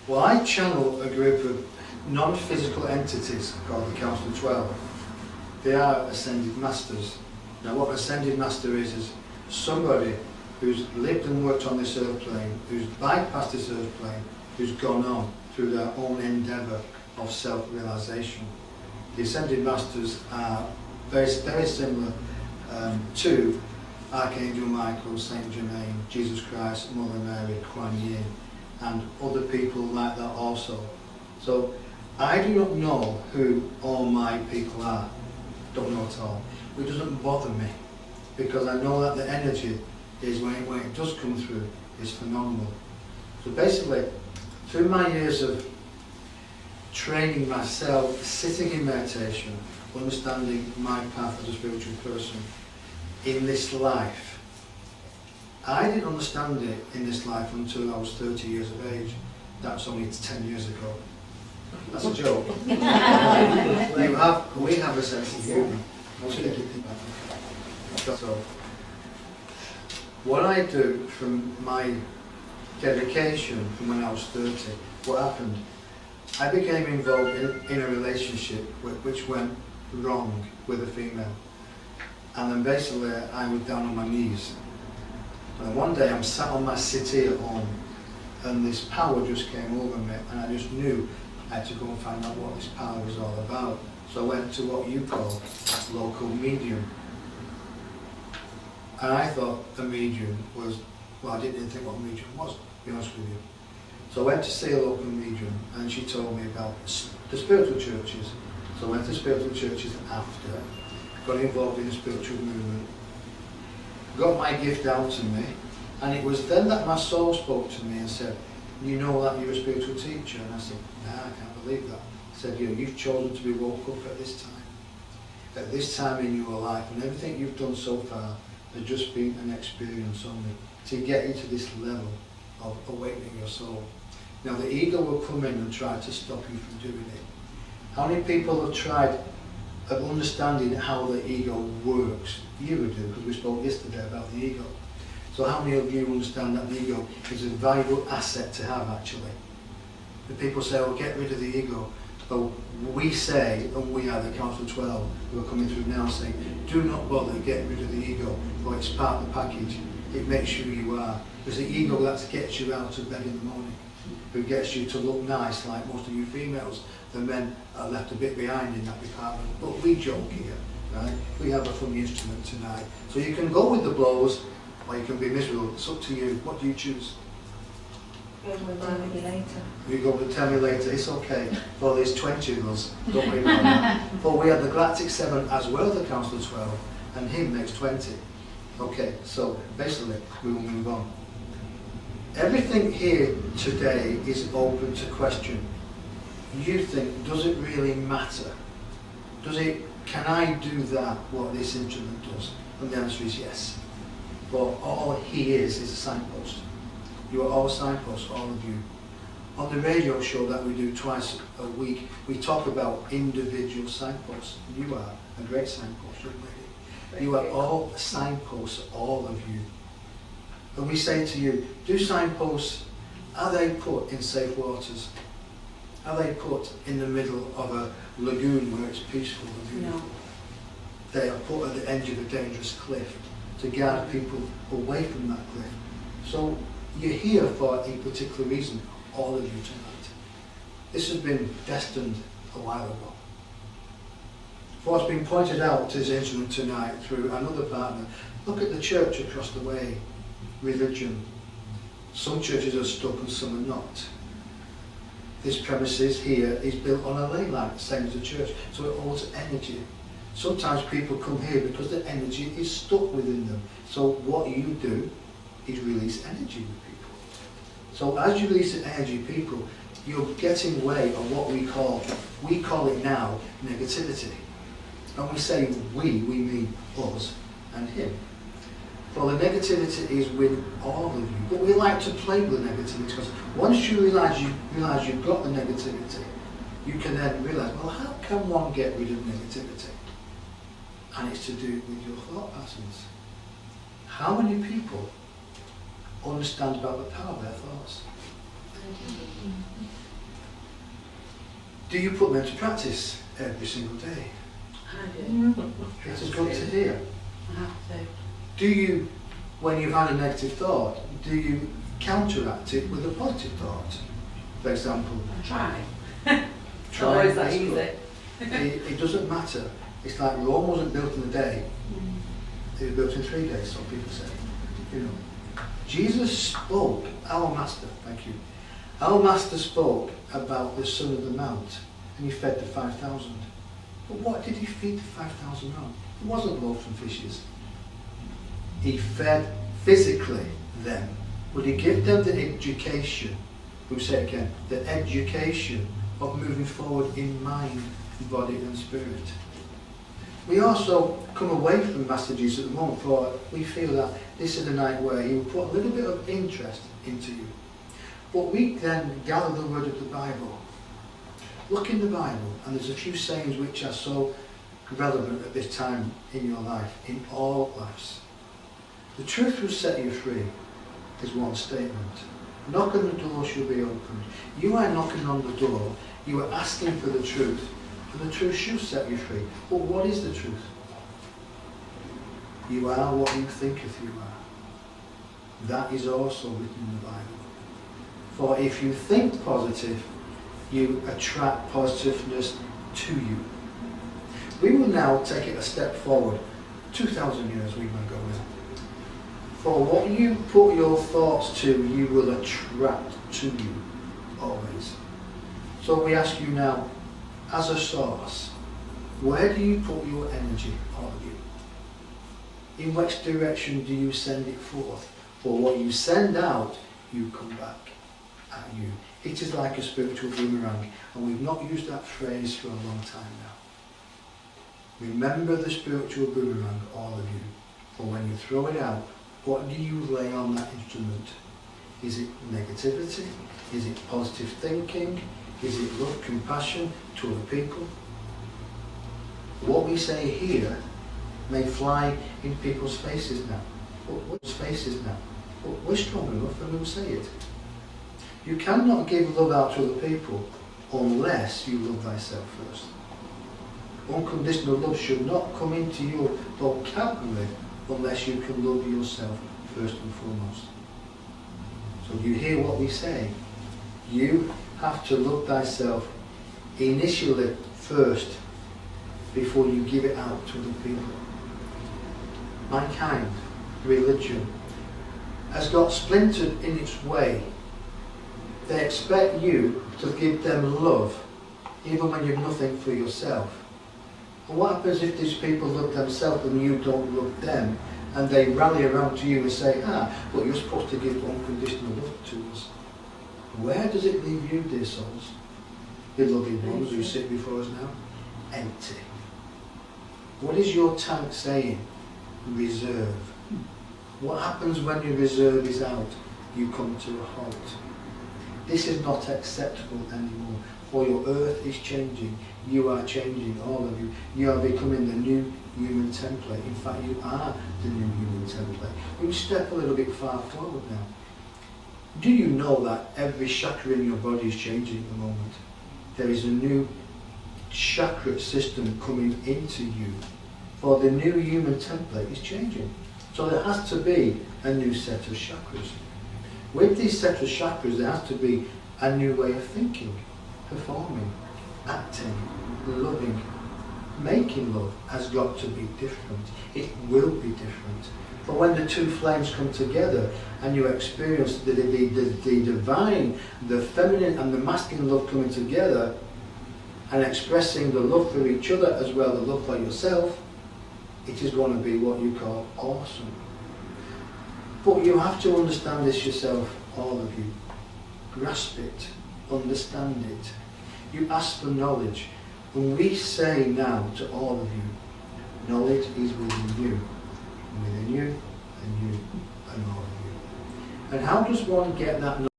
Well, I channel a group of non-physical entities called the Council of 12. They are Ascended Masters. Now what Ascended Master is somebody who's lived and worked on this earth plane, who's bypassed this earth plane, who's gone on through their own endeavour of self-realisation. The Ascended Masters are very similar to Archangel Michael, Saint Germain, Jesus Christ, Mother Mary, Kuan Yin, and other people like that also. So I do not know who all my people are, don't know at all. It doesn't bother me, because I know that the energy is, when it does come through, is phenomenal. So basically, through my years of training myself, sitting in meditation, understanding my path as a spiritual person in this life, I didn't understand it in this life until I was 30 years of age. That's only 10 years ago. That's a joke. We have a sense of humour. So, what I do from my dedication from when I was 30, what happened? I became involved in a relationship which went wrong with a female. And then basically I was down on my knees. And one day I'm sat on my settee at home, and this power just came over me, and I just knew I had to go and find out what this power was all about. So I went to what you call local medium. And I thought a medium was, well, I didn't even think what a medium was, to be honest with you. So I went to see a local medium, and she told me about the spiritual churches. So I went to spiritual churches after, got involved in the spiritual movement, got my gift out to me, and it was then that my soul spoke to me and said, you know that you're a spiritual teacher? And I said, nah, I can't believe that. I said, you've chosen to be woke up at this time in your life, and everything you've done so far has just been an experience only to get you to this level of awakening your soul. Now the ego will come in and try to stop you from doing it. How many people have tried of understanding how the ego works? You would do, because we spoke yesterday about the ego. So how many of you understand that the ego is a valuable asset to have actually? The people say, oh, get rid of the ego. But we say, and we are the Council of 12 who are coming through now saying, do not bother getting rid of the ego, but it's part of the package. It makes you who you are. There's the ego that gets you out of bed in the morning, who gets you to look nice like most of you females. The men are left a bit behind in that department. But we joke here, right? We have a funny instrument tonight. So you can go with the blows, or you can be miserable. It's up to you. What do you choose? Tell me later. You go with tell me later. It's okay. For there's 20 of us. Don't worry about that. But we have the Galactic 7 as well as the Council of 12, and him makes 20. Okay, so basically we will move on. Everything here today is open to question. You think, does it really matter? Can I do that, what this instrument does? And the answer is yes. But all he is a signpost. You are all signposts, all of you. On the radio show that we do twice a week, we talk about individual signposts. You are a great signpost, young lady. You are all signposts, all of you. And we say to you, do signposts, are they put in safe waters? Are they put in the middle of a lagoon where it's peaceful and beautiful? No. They are put at the edge of a dangerous cliff to guard people away from that cliff. So you're here for a particular reason, all of you tonight. This has been destined a while ago. What's been pointed out to this instrument tonight through another partner, look at the church across the way. Religion. Some churches are stuck and some are not. This premises here is built on a ley line, same as the church, so it holds energy. Sometimes people come here because the energy is stuck within them. So what you do is release energy with people. So as you release the energy people, you're getting away of what we call it now negativity. And we say we mean us and him. Well, the negativity is with all of you, but we like to play with the negativity because once you realise you've got the negativity, you can then realise, well, how can one get rid of negativity? And it's to do with your thought patterns. How many people understand about the power of their thoughts? Do you put them into practice every single day? I do. It is good to hear. I have to. Do you, when you've had a negative thought, do you counteract it with a positive thought? For example, I try. It's try always that this easy. book. It doesn't matter. It's like Rome wasn't built in a day. It was built in 3 days, some people say. You know, Jesus spoke, our Master, thank you. Our Master spoke about the Son of the Mount, and he fed the 5,000. But what did he feed the 5,000 on? It wasn't loaves and fishes. He fed physically them. Would he give them the education, we'll say it again, the education of moving forward in mind, body and spirit? We also come away from messages at the moment for we feel that this is a night where he will put a little bit of interest into you. But we then gather the word of the Bible. Look in the Bible, and there's a few sayings which are so relevant at this time in your life, in all lives. The truth will set you free is one statement. Knock on the door shall be opened. You are knocking on the door, you are asking for the truth, and the truth shall set you free. But what is the truth? You are what you thinketh you are. That is also written in the Bible. For if you think positive, you attract positiveness to you. We will now take it a step forward. 2,000 years we may go with. For what you put your thoughts to, you will attract to you, always. So we ask you now, as a source, where do you put your energy, all of you? In which direction do you send it forth? For what you send out, you come back at you. It is like a spiritual boomerang, and we've not used that phrase for a long time now. Remember the spiritual boomerang, all of you. For when you throw it out, what do you lay on that instrument? Is it negativity? Is it positive thinking? Is it love, compassion to other people? What we say here may fly in people's faces now. But we're strong enough and we'll say it. You cannot give love out to other people unless you love thyself first. Unconditional love should not come into your vocabulary unless you can love yourself first and foremost. So you hear what we say. You have to love thyself initially first before you give it out to other people. Mankind, religion, has got splintered in its way. They expect you to give them love even when you've nothing for yourself. And what happens if these people love themselves and you don't love them, and they rally around to you and say, but you're supposed to give unconditional love to us? Where does it leave you, dear souls? Beloved ones who sit before us now? Empty. What is your tank saying? Reserve. What happens when your reserve is out? You come to a halt. This is not acceptable anymore, for your earth is changing. You are changing, all of you. You are becoming the new human template. In fact, you are the new human template. We step a little bit far forward now. Do you know that every chakra in your body is changing at the moment? There is a new chakra system coming into you, for the new human template is changing. So there has to be a new set of chakras. With these set of chakras, there has to be a new way of thinking, performing, acting, loving. Making love has got to be different. It will be different. But when the two flames come together and you experience the divine, the feminine and the masculine love coming together and expressing the love for each other as well as the love for yourself, it is going to be what you call awesome. But you have to understand this yourself, all of you. Grasp it, understand it. You ask for knowledge. And we say now to all of you, knowledge is within you, and within you, and all of you. And how does one get that knowledge?